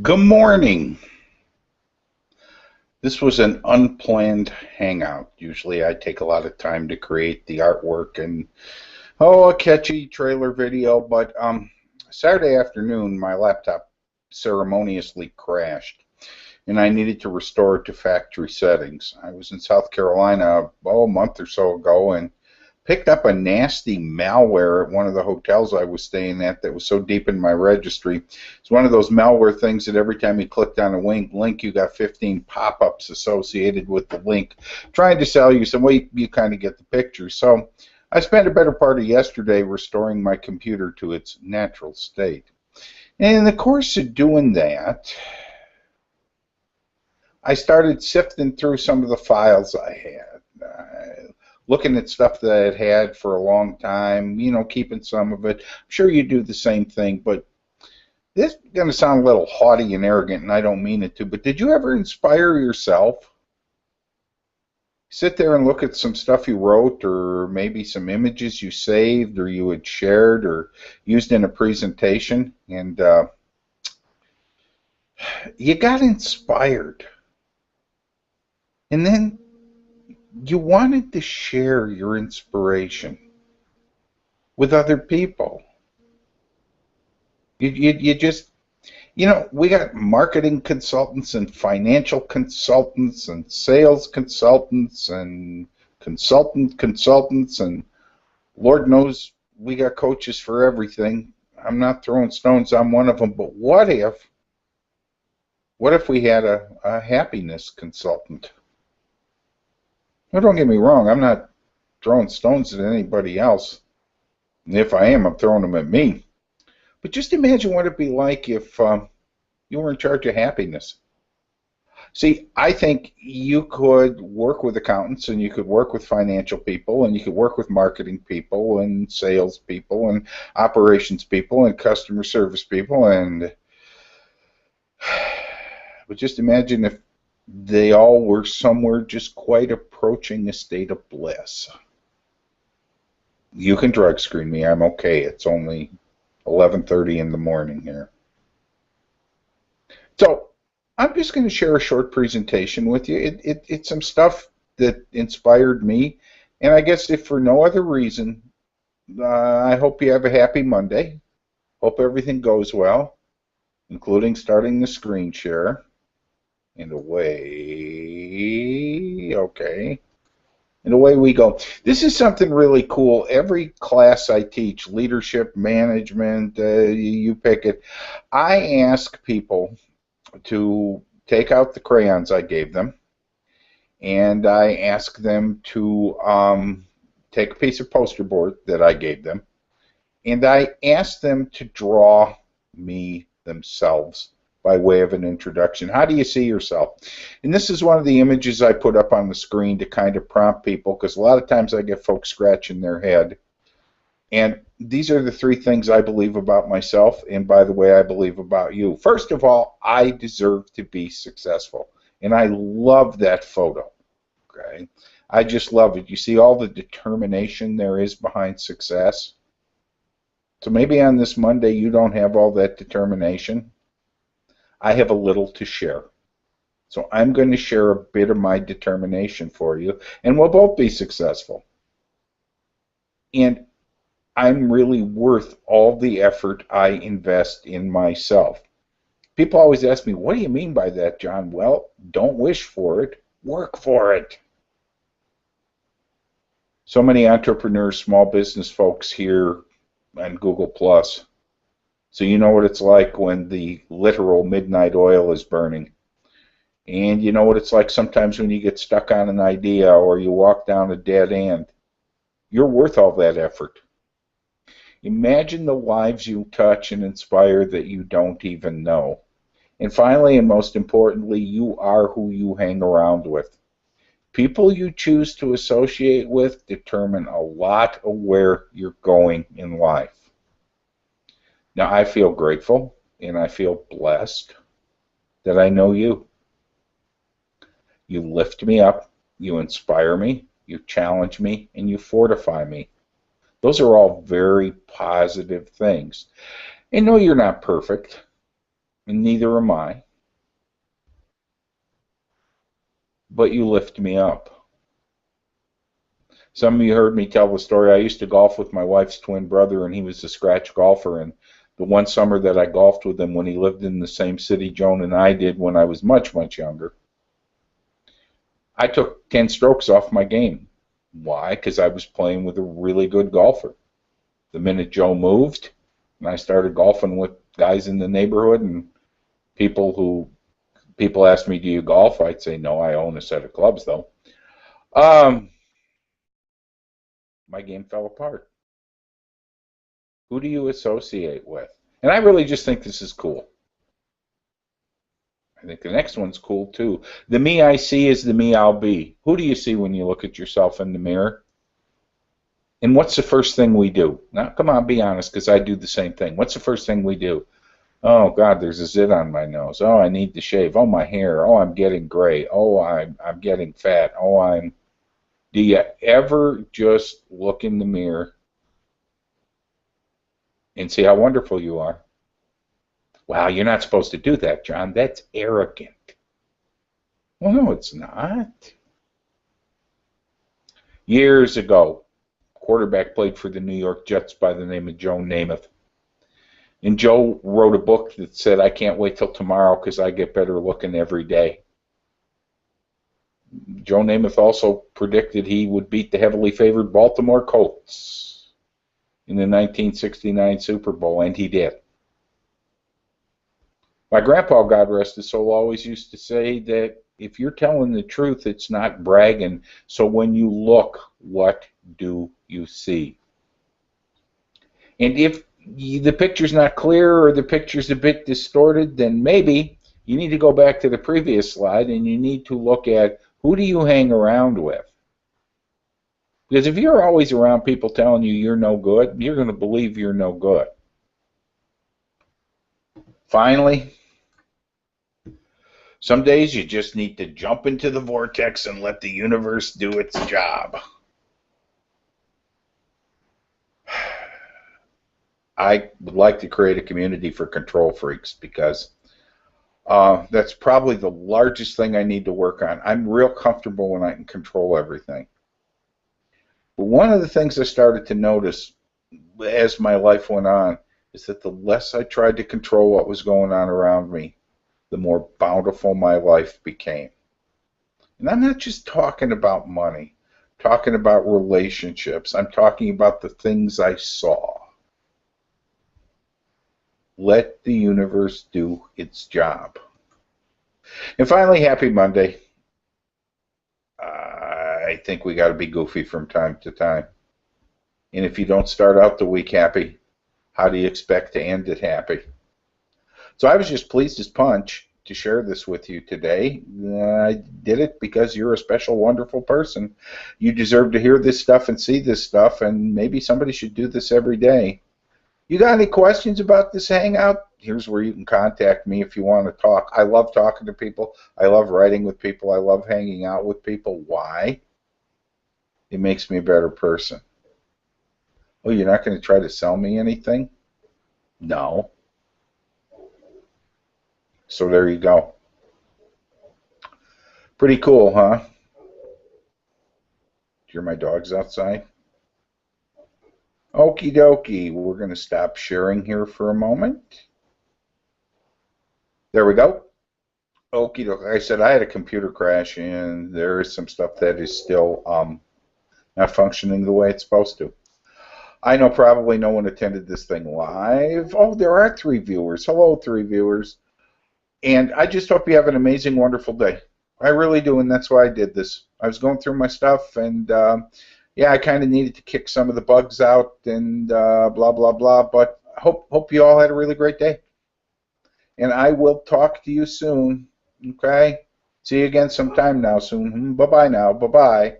Good morning. This was an unplanned hangout. Usually I take a lot of time to create the artwork and a catchy trailer video, but Saturday afternoon my laptop ceremoniously crashed and I needed to restore it to factory settings. I was in South Carolina a month or so ago and picked up a nasty malware at one of the hotels I was staying at that was so deep in my registry. It's one of those malware things that every time you clicked on a link you got 15 pop-ups associated with the link trying to sell you some. Well, you kind of get the picture. So I spent a better part of yesterday restoring my computer to its natural state. And in the course of doing that, I started sifting through some of the files I had. Looking at stuff that I'd had for a long time, keeping some of it. I'm sure you do the same thing, but this is going to sound a little haughty and arrogant, and I don't mean it to, but did you ever inspire yourself? Sit there and look at some stuff you wrote, or maybe some images you saved, or you had shared, or used in a presentation, and you got inspired. And then you wanted to share your inspiration with other people. You just, we got marketing consultants and financial consultants and sales consultants and consultants, and Lord knows we got coaches for everything. I'm not throwing stones on one of them, but what if we had a happiness consultant? Now, don't get me wrong, I'm not throwing stones at anybody else. And if I am, I'm throwing them at me. But just imagine what it'd be like if you were in charge of happiness. See, I think you could work with accountants, and you could work with financial people, and you could work with marketing people, and sales people, and operations people, and customer service people, but just imagine if they all were somewhere just quite approaching a state of bliss. You can drug screen me. I'm okay. It's only 11:30 in the morning here. So I'm just going to share a short presentation with you. It's some stuff that inspired me, and I guess if for no other reason, I hope you have a happy Monday. Hope everything goes well, including starting the screen share. And away, okay, and away we go. This is something really cool. Every class I teach, leadership, management, you pick it, I ask people to take out the crayons I gave them, and I ask them to take a piece of poster board that I gave them, and I ask them to draw me themselves by way of an introduction. How do you see yourself? And this is one of the images I put up on the screen to kind of prompt people, because a lot of times I get folks scratching their head. And these are the three things I believe about myself, and by the way, I believe about you. First of all, I deserve to be successful. And I love that photo. Okay? I just love it. You see all the determination there is behind success? So maybe on this Monday you don't have all that determination. I have a little to share. So I'm going to share a bit of my determination for you, and we'll both be successful. And I'm really worth all the effort I invest in myself. People always ask me, what do you mean by that, John? Well, don't wish for it, work for it. So many entrepreneurs, small business folks here on Google+. So you know what it's like when the literal midnight oil is burning. And you know what it's like sometimes when you get stuck on an idea or you walk down a dead end. You're worth all that effort. Imagine the lives you touch and inspire that you don't even know. And finally, and most importantly, you are who you hang around with. People you choose to associate with determine a lot of where you're going in life. Now, I feel grateful and I feel blessed that I know you. You lift me up, you inspire me, you challenge me, and you fortify me. Those are all very positive things. And no, you're not perfect. and neither am I, but you lift me up. Some of you heard me tell the story. I used to golf with my wife's twin brother, and he was a scratch golfer. And the one summer that I golfed with him when he lived in the same city Joan and I did when I was much, much younger, I took 10 strokes off my game. Why? Because I was playing with a really good golfer. The minute Joe moved, and I started golfing with guys in the neighborhood and people asked me, "Do you golf?" I'd say, "No, I own a set of clubs, though." Um, my game fell apart. Who do you associate with? And I really just think this is cool. I think the next one's cool too. The me I see is the me I'll be. Who do you see when you look at yourself in the mirror? And what's the first thing we do? Now, come on, be honest, because I do the same thing. What's the first thing we do? Oh, God, there's a zit on my nose. Oh, I need to shave. Oh, my hair. Oh, I'm getting gray. Oh, I'm getting fat. Oh, I'm... Do you ever just look in the mirror and see how wonderful you are? Wow, you're not supposed to do that, John. That's arrogant. Well, no, it's not. Years ago, quarterback played for the New York Jets by the name of Joe Namath. And Joe wrote a book that said, "I can't wait till tomorrow because I get better looking every day." Joe Namath also predicted he would beat the heavily favored Baltimore Colts in the 1969 Super Bowl, and he did. My grandpa, God rest his soul, always used to say that if you're telling the truth, it's not bragging. So when you look, what do you see? And if the picture's not clear or the picture's a bit distorted, then maybe you need to go back to the previous slide and you need to look at who do you hang around with. Because if you're always around people telling you you're no good, you're going to believe you're no good. Finally, some days you just need to jump into the vortex and let the universe do its job. I would like to create a community for control freaks because that's probably the largest thing I need to work on. I'm real comfortable when I can control everything. But one of the things I started to notice as my life went on is that the less I tried to control what was going on around me, the more bountiful my life became. And I'm not just talking about money, I'm talking about relationships. I'm talking about the things I saw. Let the universe do its job. And finally, happy Monday. I think we got to be goofy from time to time. And if you don't start out the week happy, how do you expect to end it happy? So I was just pleased as punch to share this with you today. I did it because you're a special, wonderful person. You deserve to hear this stuff and see this stuff, and maybe somebody should do this every day. You got any questions about this Hangout? Here's where you can contact me if you want to talk. I love talking to people. I love writing with people. I love hanging out with people. Why? It makes me a better person. Oh, you're not going to try to sell me anything? No. So there you go. Pretty cool, huh? Hear my dogs outside? Okie dokie. We're going to stop sharing here for a moment. There we go. Okie dokie. Like I said, I had a computer crash, and there is some stuff that is still not functioning the way it's supposed to. I know probably no one attended this thing live. Oh, there are 3 viewers. Hello, 3 viewers. And I just hope you have an amazing, wonderful day. I really do, and that's why I did this. I was going through my stuff, and yeah, I kind of needed to kick some of the bugs out and blah, blah, blah. But I hope you all had a really great day. And I will talk to you soon, okay? See you again sometime now soon. Bye-bye now. Bye-bye.